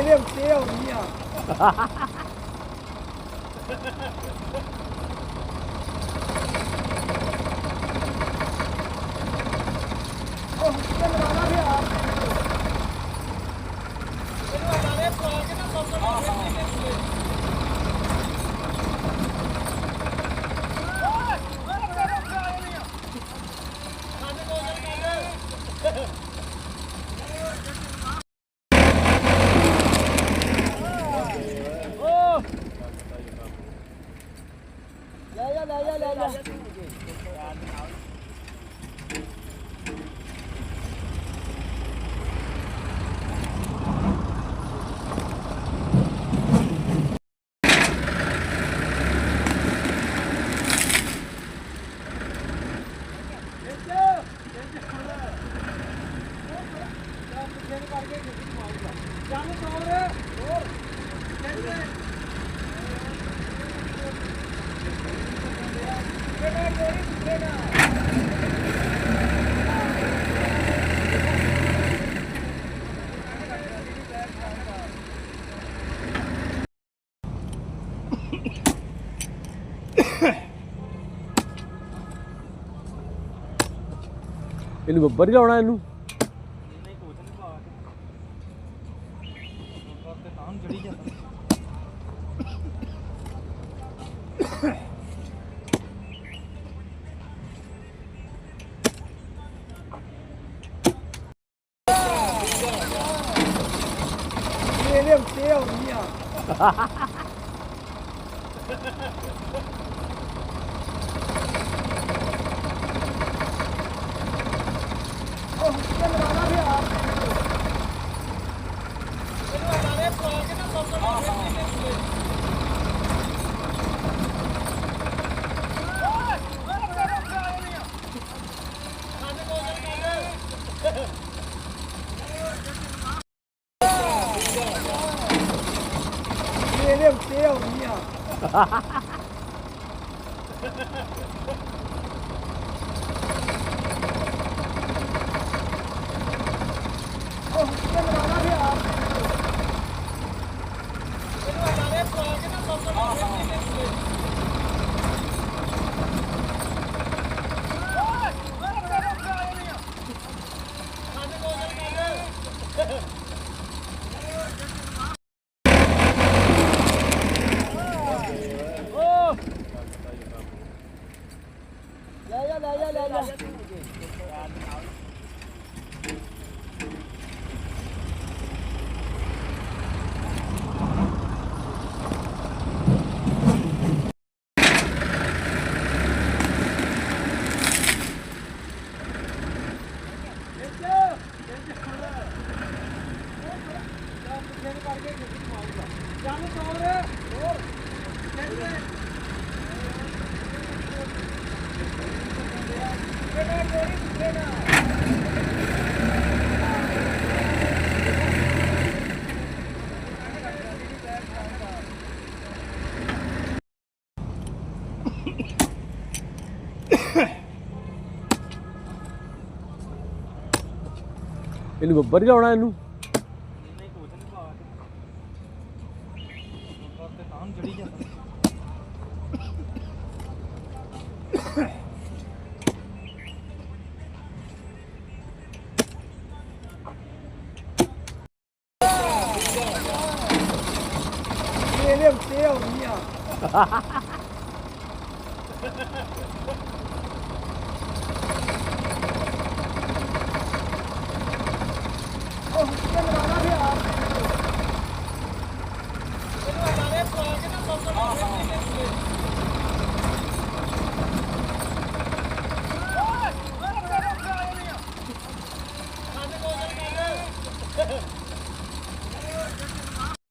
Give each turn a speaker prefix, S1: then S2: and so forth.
S1: ਇਹਦੇ ਉੱਤੇ ਆਉਣੀ ਆ ਉਹ ਹੁੱਕੇ ਲਵਾਣਾ ਵੀ ਆ ਇਹਨੂੰ ਆਲੇ ਪਾ ਕੇ ਨਾ ਬੰਦ ਲੈ ਇਹਨੂੰ ਬੱਬਰ ਹੀ ਲਾਉਣਾ ਇਹਨੂੰ ਨਹੀਂ ਕੋਚ ਨਹੀਂ ਪਾ ਕੇ ਤੇ ਤਾਂ ਜੜੀ ਜਾਂਦਾ ਇਹਦੇ ਉੱਤੇ ਆਉਣੀ ਆ ਉਹ ਹੁੱਕੇ ਲਵਾਣਾ ਵੀ ਆ ਇਹਨੂੰ ਆਲੇ ਪਾ ਕੇ ਨਾ ਬੰਦ ਇਹਦੇ ਉੱਤੇ ਆਉਣੀ ਆ ਉਹ ਹੁੱਕੇ ਲਵਾਣਾ ਵੀ ਆ ਇਹਨੂੰ ਆਲੇ ਪਾ ਕੇ ਨਾ ਬੰਦ ਲੈ ਇਹਨੂੰ ਬੱਬਰ ਹੀ ਲਾਉਣਾ ਇਹਨੂੰ ਨਹੀਂ ਕੋਚ ਨਹੀਂ ਪਾ ਕੇ ਤੇ ਤਾਂ ਜੜੀ ਜਾਂਦਾ ਇਹਦੇ ਉੱਤੇ ਆਉਣੀ ਆ ਉਹ ਹੁੱਕੇ ਲਵਾਣਾ ਵੀ ਆ ਇਹਨੂੰ ਆਲੇ ਪਾ ਕੇ ਨਾ ਬੰਦ